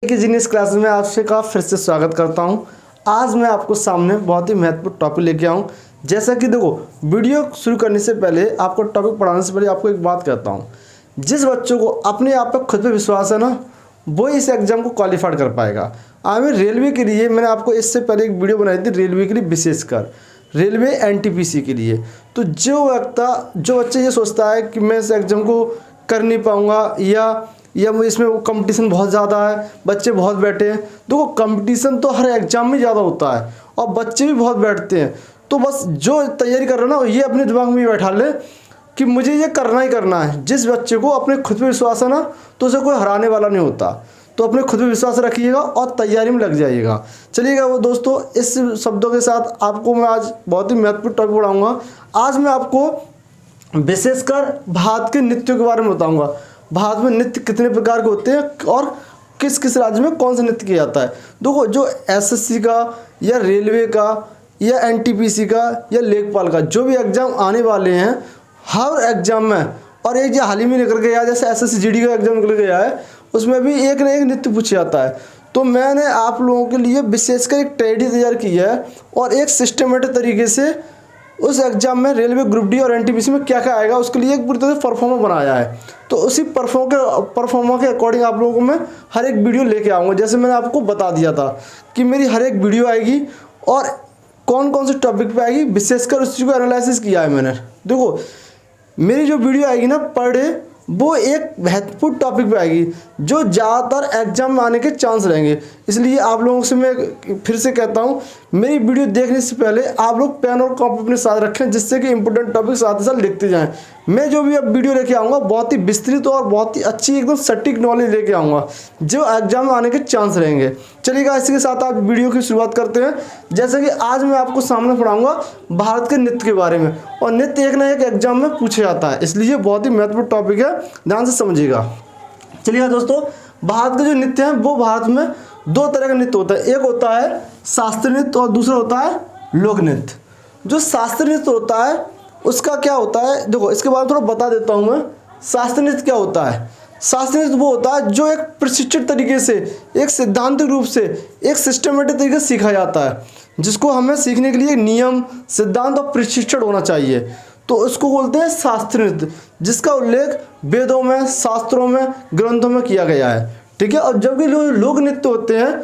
कि genius class में आपसे का फिर से स्वागत करता हूं। आज मैं आपको सामने बहुत ही महत्वपूर्ण टॉपिक लेके आऊं। जैसा कि देखो, वीडियो शुरू करने से पहले आपको टॉपिक पढ़ाने से पहले आपको एक बात कहता हूं। जिस बच्चों को अपने आप पर खुद पे विश्वास है ना, वो इस एग्ज़ाम को क्वालिफाइड कर पाएगा। आमिर रेलवे के लिए मैंने आपको इससे पहले एक वीडियो बनाई थी, रेलवे के लिए विशेषकर रेलवे एनटीपीसी के लिए। तो जो बच्चा ये सोचता है कि मैं इस एग्ज़ाम को कर नहीं पाऊँगा या मुझे इसमें कंपटीशन बहुत ज़्यादा है, बच्चे बहुत बैठे हैं। देखो, कंपटीशन तो हर एग्ज़ाम में ज़्यादा होता है और बच्चे भी बहुत बैठते हैं। तो बस जो तैयारी कर रहे हो ना, ये अपने दिमाग में बैठा ले कि मुझे ये करना ही करना है। जिस बच्चे को अपने खुद पे विश्वास है ना, तो उसे कोई हराने वाला नहीं होता। तो अपने खुद पे विश्वास रखिएगा और तैयारी में लग जाइएगा। चलिएगा वो दोस्तों, इस शब्दों के साथ आपको मैं आज बहुत ही महत्वपूर्ण टॉपिक पढ़ाऊँगा। आज मैं आपको विशेषकर भारत के नृत्यों के बारे में बताऊँगा। भारत में नृत्य कितने प्रकार के होते हैं और किस किस राज्य में कौन सा नृत्य किया जाता है। देखो, जो एसएससी का या रेलवे का या एनटीपीसी का या लेखपाल का जो भी एग्ज़ाम आने वाले हैं, हर एग्ज़ाम में, और एक जो हाल ही में निकल गया जैसे एसएससी जीडी का एग्ज़ाम निकल गया है, उसमें भी एक न एक नृत्य पूछा जाता है। तो मैंने आप लोगों के लिए विशेषकर एक ट्रेडी तैयार की है और एक सिस्टमेटिक तरीके से उस एग्ज़ाम में रेलवे ग्रुप डी और एनटीपीसी में क्या क्या आएगा उसके लिए एक पूरी तरह से परफॉर्मा बनाया है। तो उसी परफॉर्मा के अकॉर्डिंग आप लोगों को मैं हर एक वीडियो लेके आऊँगा। जैसे मैंने आपको बता दिया था कि मेरी हर एक वीडियो आएगी और कौन कौन से टॉपिक पे आएगी, विशेषकर उस चीज़ को एनालिसिस किया है मैंने। देखो, मेरी जो वीडियो आएगी ना पर डे, वो एक महत्वपूर्ण टॉपिक पे आएगी जो ज़्यादातर एग्जाम में आने के चांस रहेंगे। इसलिए आप लोगों से मैं फिर से कहता हूँ, मेरी वीडियो देखने से पहले आप लोग पेन और कॉपी अपने साथ रखें, जिससे कि इंपॉर्टेंट टॉपिक साथ ही साथ लिखते जाएं। मैं जो भी अब वीडियो लेके आऊँगा बहुत ही विस्तृत और बहुत ही अच्छी एकदम सटीक नॉलेज लेके आऊँगा जो एग्जाम में आने के चांस रहेंगे। चलिएगा, इसी के साथ आप वीडियो की शुरुआत करते हैं। जैसे कि आज मैं आपको सामने पढ़ाऊँगा भारत के नृत्य के बारे में, और नृत्य एक ना एक एग्जाम में पूछा जाता है, इसलिए बहुत ही महत्वपूर्ण टॉपिक है, ध्यान से समझिएगा। चलिए दोस्तों, भारत के जो नृत्य हैं वो भारत में दो तरह का नृत्य होता है। एक होता है शास्त्रीय नृत्य और दूसरा होता है लोक नृत्य। जो शास्त्रीय नृत्य होता है उसका क्या होता है, देखो इसके बारे में थोड़ा बता देता हूँ मैं। शास्त्रीय नृत्य क्या होता है? शास्त्रीय नृत्य वो होता है जो एक प्रशिक्षित तरीके से, एक सिद्धांतिक रूप से, एक सिस्टमेटिक तरीके से सीखा जाता है, जिसको हमें सीखने के लिए नियम, सिद्धांत और प्रशिक्षण होना चाहिए। तो उसको बोलते हैं शास्त्रीय नृत्य, जिसका उल्लेख वेदों में, शास्त्रों में, ग्रंथों में किया गया है। ठीक है। और जबकि लोक नृत्य होते हैं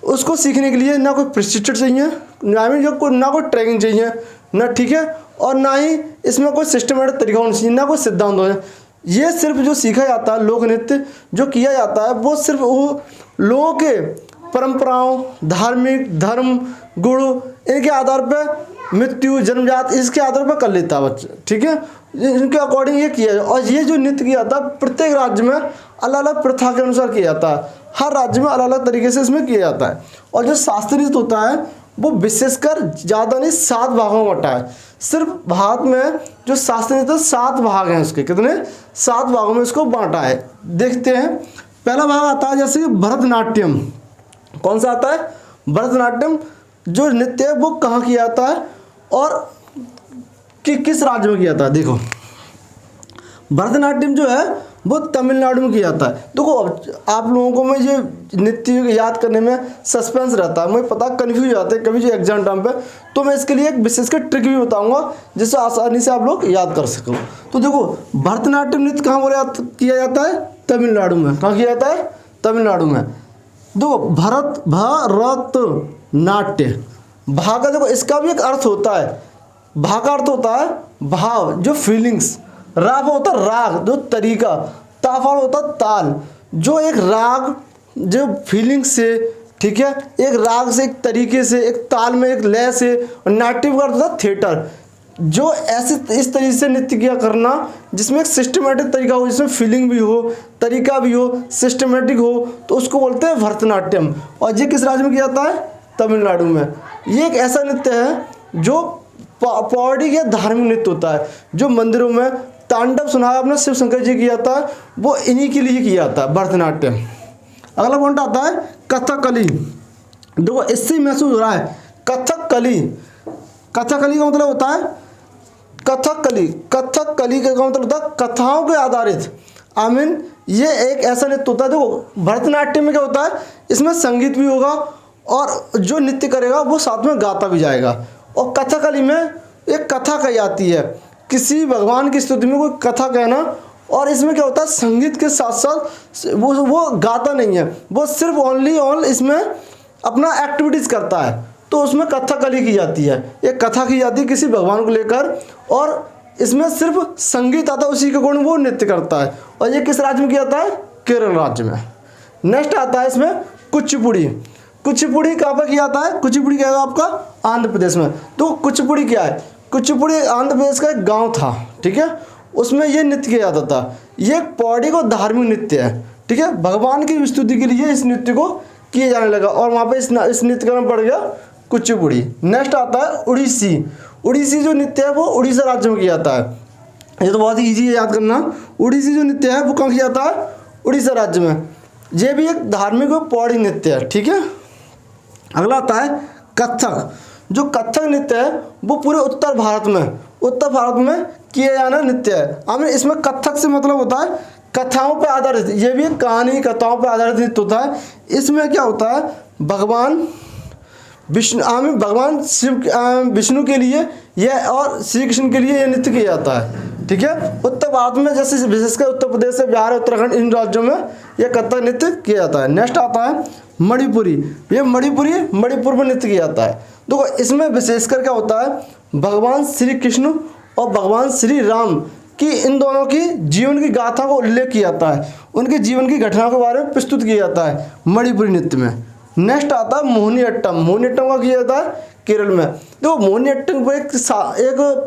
उसको सीखने के लिए ना कोई प्रशिक्षण चाहिए, ना कोई ट्रेनिंग चाहिए ना, ठीक है, और ना ही इसमें कोई सिस्टमेटिक तरीका होना चाहिए, ना कोई सिद्धांत हो। ये सिर्फ जो सीखा जाता है, लोक नृत्य जो किया जाता है, वो सिर्फ वो लोगों के परंपराओं, धार्मिक, धर्म, गुण, इनके आधार पर, मृत्यु, जन्मजात, इसके आधार पर कर लेता है बच्चा। ठीक है, इनके अकॉर्डिंग ये किया जाए। और ये जो नृत्य किया जाता है प्रत्येक राज्य में अलग अलग प्रथा के अनुसार किया जाता है, हर राज्य में अलग अलग तरीके से इसमें किया जाता है। और जो शास्त्रीय नृत्य होता है वो विशेषकर ज़्यादा नहीं 7 भागों में बटा है। सिर्फ भारत में जो शास्त्रीय नृत्य 7 भाग हैं, उसके कितने 7 भागों में इसको बांटा है। देखते हैं, पहला भाग आता है जैसे भरतनाट्यम। कौन सा आता है? भरतनाट्यम। जो नृत्य है वो कहाँ किया जाता है और किस राज्य में किया जाता है? देखो, भरतनाट्यम जो है वो तमिलनाडु में किया जाता है। देखो, आप लोगों को मैं ये नृत्य याद करने में सस्पेंस रहता है, मुझे पता कन्फ्यूज जाते हैं कभी जो एग्जाम टाइम पे, तो मैं इसके लिए एक विशेषकर ट्रिक भी बताऊंगा जिससे आसानी से आप लोग याद कर सको। तो देखो, भरतनाट्यम नृत्य कहाँ किया जाता है? तमिलनाडु में। कहाँ किया जाता है? तमिलनाडु में। देखो, भरतनाट्य, भा का देखो इसका भी एक अर्थ होता है। भा का अर्थ होता है भाव, जो फीलिंग्स। राग होता है राग, जो तरीका। ताफा होता है ताल, जो एक राग, जो फीलिंग से, ठीक है, एक राग से, एक तरीके से, एक ताल में, एक लय से। और नाट्य का अर्थ होता है थिएटर, जो ऐसे इस तरीके से नृत्य किया करना जिसमें एक सिस्टमेटिक तरीका हो, जिसमें फीलिंग भी हो, तरीका भी हो, सिस्टमेटिक हो, तो उसको बोलते हैं भरतनाट्यम। और ये किस राज्य में किया जाता है? तमिलनाडु में। ये एक ऐसा नृत्य है जो पौड़ी या धार्मिक नृत्य होता है, जो मंदिरों में तांडव सुना है आपने शिव शंकर जी किया था, वो इन्हीं के लिए किया था, भरतनाट्यम। अगला पॉइंट आता है कथकली। देखो, इससे महसूस हो रहा है कथकली। कथकली का मतलब होता है कथकली का मतलब होता है कथाओं के आधारित आई मीन ये एक ऐसा नृत्य होता है, देखो भरतनाट्यम में क्या होता है, इसमें संगीत भी होगा और जो नृत्य करेगा वो साथ में गाता भी जाएगा। और कथकली में एक कथा कही जाती है, किसी भगवान की स्तुति में कोई कथा कहना, और इसमें क्या होता है संगीत के साथ साथ वो गाता नहीं है, वो सिर्फ ओनली इसमें अपना एक्टिविटीज़ करता है, तो उसमें कथकली की जाती है, एक कथा की जाती है किसी भगवान को लेकर, और इसमें सिर्फ संगीत आता है, उसी के गुण वो नृत्य करता है। और ये किस राज्य में किया जाता है, केरल राज्य में। नेक्स्ट आता है इसमें कुचिपुड़ी। कुचिपुड़ी कहाँ पर किया जाता है, कुचिपुड़ी क्या है आपका आंध्र प्रदेश में। तो कुचिपुड़ी क्या है, कुचिपुड़ी आंध्र प्रदेश का एक गाँव था, ठीक है, उसमें ये नृत्य किया जाता था। ये एक पौड़ी को धार्मिक नृत्य है, ठीक है, भगवान की स्तुति के लिए इस नृत्य को किए जाने लगा, और वहाँ पे इस नृत्य का नाम पड़ गया कुचिपुड़ी। नेक्स्ट आता है उड़ीसी। उड़ीसी जो नृत्य है वो उड़ीसा राज्य में किया जाता है। ये तो बहुत ही ईजी है याद करना। उड़ीसी जो नृत्य है वो कहाँ किया जाता है, उड़ीसा राज्य में। ये भी एक धार्मिक और पौड़ी नृत्य है, ठीक है। अगला आता है कथक। जो कथक नृत्य है वो पूरे उत्तर भारत में किया जाना नृत्य है। हमें इसमें कथक से मतलब होता है कथाओं पर आधारित, ये भी एक कहानी कथाओं पर आधारित नृत्य होता है। इसमें क्या होता है, भगवान शिव विष्णु के लिए यह और श्री कृष्ण के लिए यह नृत्य किया जाता है, ठीक है। उत्तर भारत में जैसे विशेषकर उत्तर प्रदेश से बिहार उत्तराखंड इन राज्यों में यह कथक नृत्य किया जाता है। नेक्स्ट आता है मणिपुरी। ये मणिपुर में नृत्य किया जाता है। देखो इसमें विशेषकर क्या होता है, भगवान श्री कृष्ण और भगवान श्री राम की इन दोनों की जीवन की गाथा को उल्लेख किया जाता है, उनके जीवन की घटनाओं के बारे में प्रस्तुत किया जाता है मणिपुरी नृत्य में। नेक्स्ट आता है मोहिनीअट्टम। मोहिनीअट्टम का किया जाता है केरल में। देखो मोहिनीअट्टम को एक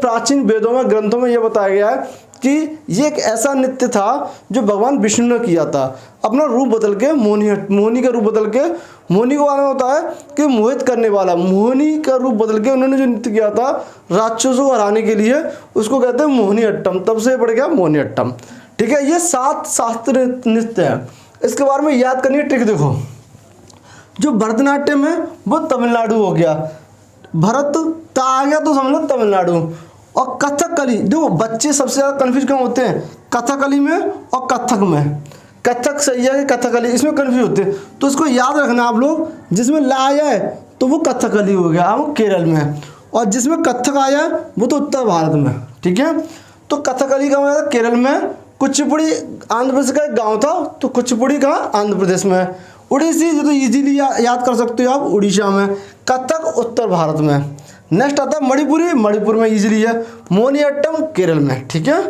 प्राचीन वेदों में ग्रंथों में यह बताया गया है कि ये एक ऐसा नृत्य था जो भगवान विष्णु ने किया था, अपना रूप बदल के मोहिनी का रूप बदल के, मोहिनी को आना होता है कि मोहित करने वाला, मोहिनी का रूप बदल के उन्होंने जो नृत्य किया था राक्षसों को हराने के लिए, उसको कहते हैं मोहिनीअट्टम, तब से पड़ गया मोहिनीअट्टम, ठीक है। ये 7 शास्त्रीय नृत्य है। इसके बारे में याद करनी है ट्रिक। देखो जो भरतनाट्यम है वो तमिलनाडु हो गया, भरत ता आ गया तो समझ लो तमिलनाडु। और कथकली, देखो बच्चे सबसे ज़्यादा कन्फ्यूज क्यों होते हैं कथकली में और कथक में। कथक सही है कि कथकली, इसमें कन्फ्यूज होते हैं, तो इसको याद रखना आप लोग। जिसमें ला आया है तो वो कथकली हो गया, वो केरल में, और जिसमें कथक आया है वो तो उत्तर भारत में, ठीक है। तो कथकली का मतलब केरल में, कुचिपुड़ी आंध्र प्रदेश का एक गाँव था, तो कुचिपुड़ी कहाँ आंध्र प्रदेश में। उड़ीसी जो तो इजीली याद कर सकते हो आप, उड़ीसा में। कथक उत्तर भारत में। नेक्स्ट आता है मणिपुरी, मणिपुर में इजीली है। मोहिनीअट्टम केरल में, ठीक है।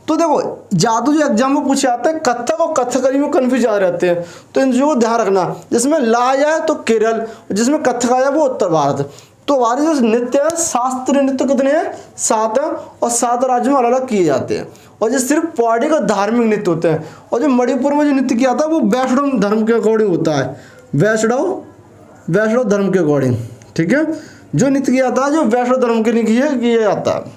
तो देखो ज़्यादा जो एग्जाम में पूछे आते हैं कथक और कथकली में कन्फ्यूज आ रहते हैं, तो इन चीज़ों को ध्यान रखना। जिसमें ला आया तो केरल, जिसमें कथक आया वो उत्तर भारत। तो हमारे जो नृत्य है शास्त्रीय नृत्य कितने हैं, 7 हैं, और 7 राज्यों में अलग अलग किए जाते हैं, और जो सिर्फ पौड़ी का धार्मिक नृत्य होते हैं। और जो मणिपुर में जो नृत्य किया था वो वैष्णव धर्म के अकॉर्डिंग होता है, वैष्णव धर्म के अकॉर्डिंग, ठीक है। जो नृत्य किया था जो वैष्णव धर्म के लिए किया जाता है।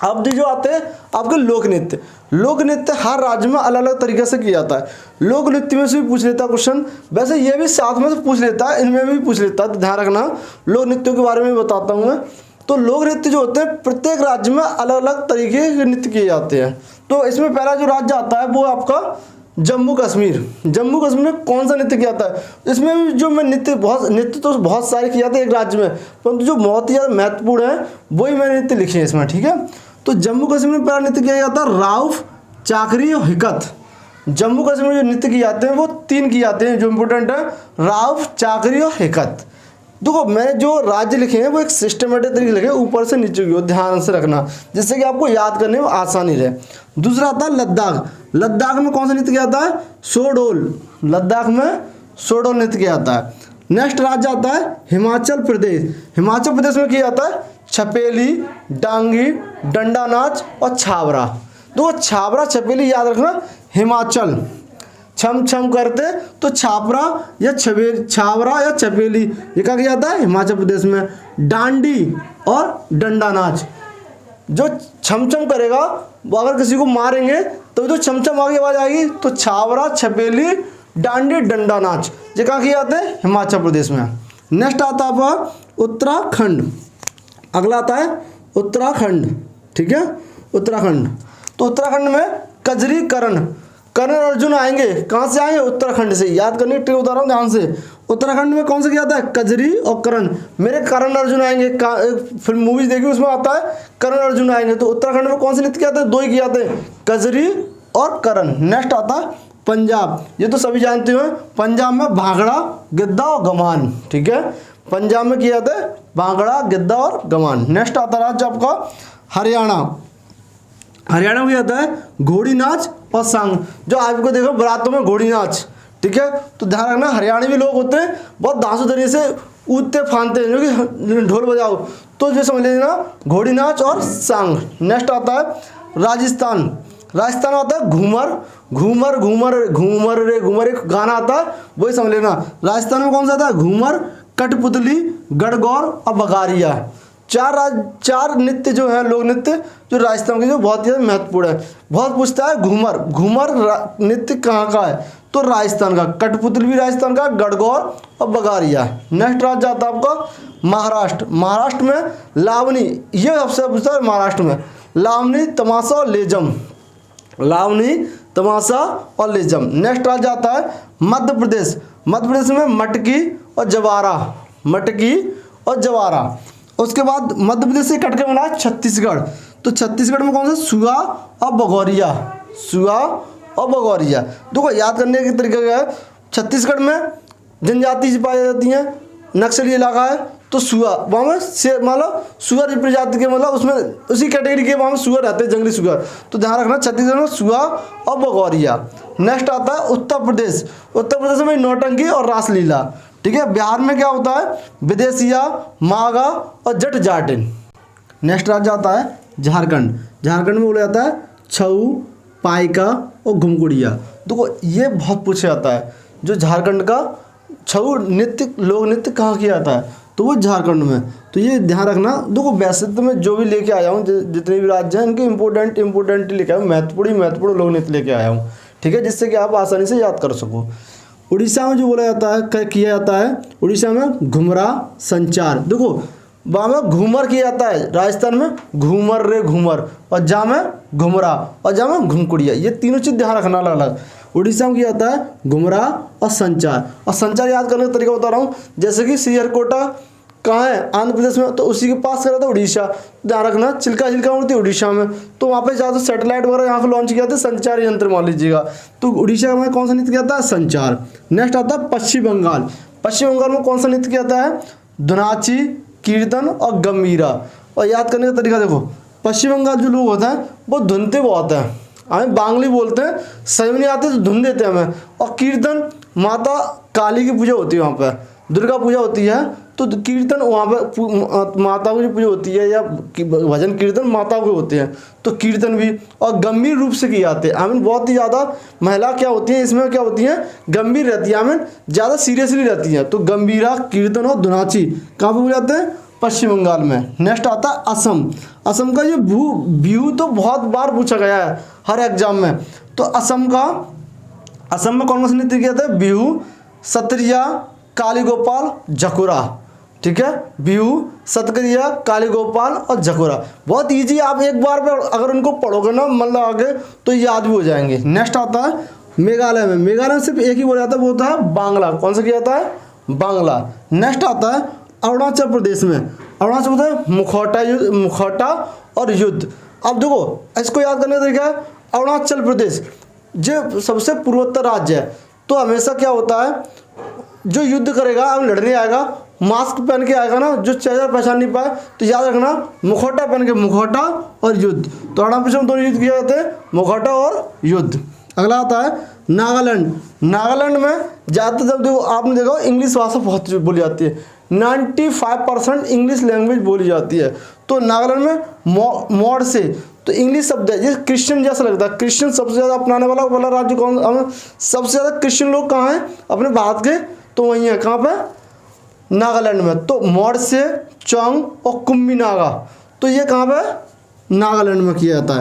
अब जो आते हैं आपके लोक नृत्य। लोक नृत्य हर राज्य में अलग अलग तरीके से किया जाता है। लोक नृत्य में से भी पूछ लेता है क्वेश्चन, वैसे ये भी साथ में से पूछ लेता है, इनमें भी पूछ लेता है, तो ध्यान रखना। लोक नृत्यों के बारे में बताता हूँ मैं। तो लोक नृत्य जो होते हैं प्रत्येक राज्य में अलग अलग तरीके के नृत्य किए जाते हैं। तो इसमें पहला जो राज्य आता है वो आपका जम्मू कश्मीर। जम्मू कश्मीर में कौन सा नृत्य किया जाता है, इसमें भी जो मैं नृत्य तो बहुत सारे किए जाते हैं एक राज्य में, परंतु जो बहुत ही ज़्यादा महत्वपूर्ण है वही मैंने नृत्य लिखे हैं इसमें, ठीक है। तो जम्मू कश्मीर में पहला नृत्य किया जाता है राउफ, चाकरी और हिकत। जम्मू कश्मीर में जो नृत्य किए जाते हैं वो 3 किए जाते हैं जो इम्पोर्टेंट है, राउफ, चाकरी और हिकत। देखो मैंने जो राज्य लिखे हैं वो एक सिस्टमेटिक तरीके लिखे, ऊपर से नीचे की ओर, ध्यान से रखना, जिससे कि आपको याद करने में आसानी रहे। दूसरा आता है लद्दाख। लद्दाख में कौन सा नृत्य किया जाता है, शोडोल। लद्दाख में शोडोल नृत्य किया जाता है। नेक्स्ट राज्य आता है हिमाचल प्रदेश। हिमाचल प्रदेश में किया जाता है छपेली, डांगी, डंडा नाच और छाबरा। तो छाबरा छपेली याद रखना, हिमाचल छम छम करते तो छाबरा या छपेली ये क्या किया जाता है हिमाचल प्रदेश में। डांडी और डंडा नाच, जो छम छम करेगा वो अगर किसी को मारेंगे तो जो छम छम आगे आवाज आएगी, तो छाबरा, छपेली, डांडी, डंडा नाच ये क्या किया जाता है हिमाचल प्रदेश में। नेक्स्ट आता है उत्तराखंड। अगला आता है उत्तराखंड, ठीक है, उत्तराखंड। तो उत्तराखंड में कजरी करण। कर्ण अर्जुन आएंगे, कहाँ से आएंगे? उत्तराखंड से। याद करने ट्रिक बता रहा हूँ ध्यान से। उत्तराखंड में कौन सा क्या आता है? कजरी और करण। मेरे करण अर्जुन आएंगे, फिल्म मूवीज देखी उसमें आता है करण अर्जुन आएंगे। तो उत्तराखंड में कौन से नृत्य आते हैं? दो ही किए आते हैं, कजरी और करण। नेक्स्ट आता है पंजाब, ये तो सभी जानते हो। पंजाब में भांगड़ा, गिद्धा और गमान। ठीक है, पंजाब में किया जाता है भांगड़ा, गिद्धा और गमान। नेक्स्ट आता है राज्य आपका हरियाणा। हरियाणा में आता है घोड़ी नाच और संग। जो आपको देखो बारातों में घोड़ी नाच, ठीक है, तो ध्यान रखना हरियाणवी भी लोग होते हैं बहुत दांसू तरीके से ऊदते फानते हैं, जो कि ढोल बजाओ, तो जो समझ लेना घोड़ी नाच और संग। नेक्स्ट आता है राजस्थान। राजस्थान में आता है घूमर, घूमर घूमर घूमर रे घूमर, एक गाना आता है वही समझ लेना। राजस्थान में कौन सा आता है? घूमर, कठपुतली, गणगौर और बगारिया। चार नृत्य जो है, लोक नृत्य जो राजस्थान के, जो बहुत ही महत्वपूर्ण है। बहुत पूछता है घूमर, घूमर नृत्य कहाँ का है? तो राजस्थान का। कठपुतली भी राजस्थान का, गणगौर और बगारिया। नेक्स्ट राज्य आता है आपका महाराष्ट्र। महाराष्ट्र में लावनी, ये सबसे पूछता है महाराष्ट्र में, लावनी, तमाशा और लेजम। लावनी, तमाशा और लेजम। नेक्स्ट राज्य आता है मध्य प्रदेश। मध्य प्रदेश में मटकी और जवारा, मटकी और जवारा। उसके बाद मध्य प्रदेश से कट के बना है छत्तीसगढ़। तो छत्तीसगढ़ में कौन सा? सुआ और बगौरिया, सुआ और बगौरिया। देखो याद करने के तरीका क्या है, छत्तीसगढ़ में जनजाति पाई जाती है, नक्सली इलाका है, तो सुआ वहाँ में से मतलब सुअर प्रजाति के, मतलब उसमें उसी कैटेगरी के वहाँ में सुअर रहते हैं, जंगली सुअर। तो ध्यान रखना छत्तीसगढ़ में सुआ और बगौरिया। नेक्स्ट आता है उत्तर प्रदेश। उत्तर प्रदेश में नौटंकी और रासलीला। ठीक है, बिहार में क्या होता है? विदेशिया, मागा और जट जाटिन। नेक्स्ट राज्य आता है झारखंड। झारखंड में बोला जाता है छऊ, पाइका और घुमकुड़िया। देखो ये बहुत पूछा जाता है, जो झारखंड का छऊ नृत्य, लोक नृत्य कहाँ किया जाता है? तो वो झारखंड में। तो ये ध्यान रखना। देखो वैसे तो मैं जो भी लेके आया हूँ, जितने भी राज्य हैं, इनके इंपॉर्टेंट लेके आया हूँ, महत्वपूर्ण लोक नृत्य लेके आया हूँ। ठीक है, जिससे कि आप आसानी से याद कर सको। उड़ीसा में जो बोला जाता है, किया जाता है, उड़ीसा में घुमरा संचार। देखो वहाँ में घूमर किया जाता है, राजस्थान में घूमर रे घूमर, और जहाँ में घुमरा और जहाँ में घुमकुड़िया। ये तीनों चीज़ ध्यान रखना अलग अलग। उड़ीसा में किया जाता है घुमरा और संचार। और संचार याद करने का तरीका बता रहा हूँ, जैसे कि श्रीहरिकोटा कहाँ है? आंध्र प्रदेश में, तो उसी के पास करा था उड़ीसा। ध्यान रखना चिल्का चिल्का उड़ती है उड़ीसा में, तो वहाँ पे ज़्यादा सैटेलाइट वगैरह यहाँ पे लॉन्च किया था, संचार यंत्र मान लीजिएगा। तो उड़ीसा में कौन सा नृत्य किया था? संचार। नेक्स्ट आता है पश्चिम बंगाल। पश्चिम बंगाल में कौन सा नृत्य किया जाता है? धुनाची, कीर्तन और गंभीरा। और याद करने का तरीका देखो, पश्चिम बंगाल जो लोग होते हैं वो धुनते बहुत हैं, हमें बांगली बोलते हैं, सही नहीं आते तो धुन देते हैं हमें। और कीर्तन, माता काली की पूजा होती है वहाँ पर, दुर्गा पूजा होती है, तो कीर्तन वहाँ पे माताओं की पूजा होती है, या भजन कीर्तन माताओं के होते हैं, तो कीर्तन भी। और गंभीर रूप से किए जाते हैं, आई मीन बहुत ही ज़्यादा महिला क्या होती है इसमें, क्या होती है? गंभीर रहती है, आई मीन ज़्यादा सीरियसली रहती है। तो गंभीरा, कीर्तन और धुनाची कहाँ पर हो जाते हैं? पश्चिम बंगाल में। नेक्स्ट आता है असम। असम का ये बिहू तो बहुत बार पूछा गया है हर एग्जाम में। तो असम में कौन सा नृत्य किया था? बिहू, सत्रिया, काली गोपाल, झकुरा। ठीक है, बिहू, सतकरिया, काली गोपाल और झकुरा। बहुत इजी, आप एक बार में अगर उनको पढ़ोगे ना मन लगा के तो याद भी हो जाएंगे। नेक्स्ट आता है मेघालय में। मेघालय में सिर्फ एक ही बोला जाता है, वो होता है बांग्ला। कौन सा किया जाता है? बांग्ला। नेक्स्ट आता है अरुणाचल प्रदेश में। अरुणाचल प्रदेश मुखौटा और युद्ध। अब देखो इसको याद करने का तरीका है, अरुणाचल प्रदेश जो सबसे पूर्वोत्तर राज्य है, तो हमेशा क्या होता है, जो युद्ध करेगा, अब लड़ने आएगा, मास्क पहन के आएगा ना, जो चेहरा पहचान नहीं पाए, तो याद रखना मुखौटा पहन के, मुखौटा और युद्ध। तो अरुणाचल में दोनों युद्ध किए जाते हैं, मुखौटा और युद्ध। अगला आता है नागालैंड। नागालैंड में ज़्यादातर जब देखो आपने देखा इंग्लिश भाषा बहुत बोली जाती है, 95% इंग्लिश लैंग्वेज बोली जाती है। तो नागालैंड में मॉड से तो इंग्लिश शब्द है, ये क्रिश्चियन जैसा लगता है। क्रिश्चियन सबसे ज़्यादा अपनाने वाला राज्य कौन? सबसे ज़्यादा क्रिश्चियन लोग कहाँ हैं अपने भारत के? तो वही है, कहाँ पे? नागालैंड में। तो मॉड से, चौंग और कुम्मी नागा, तो ये कहाँ पे? नागालैंड में किया जाता है।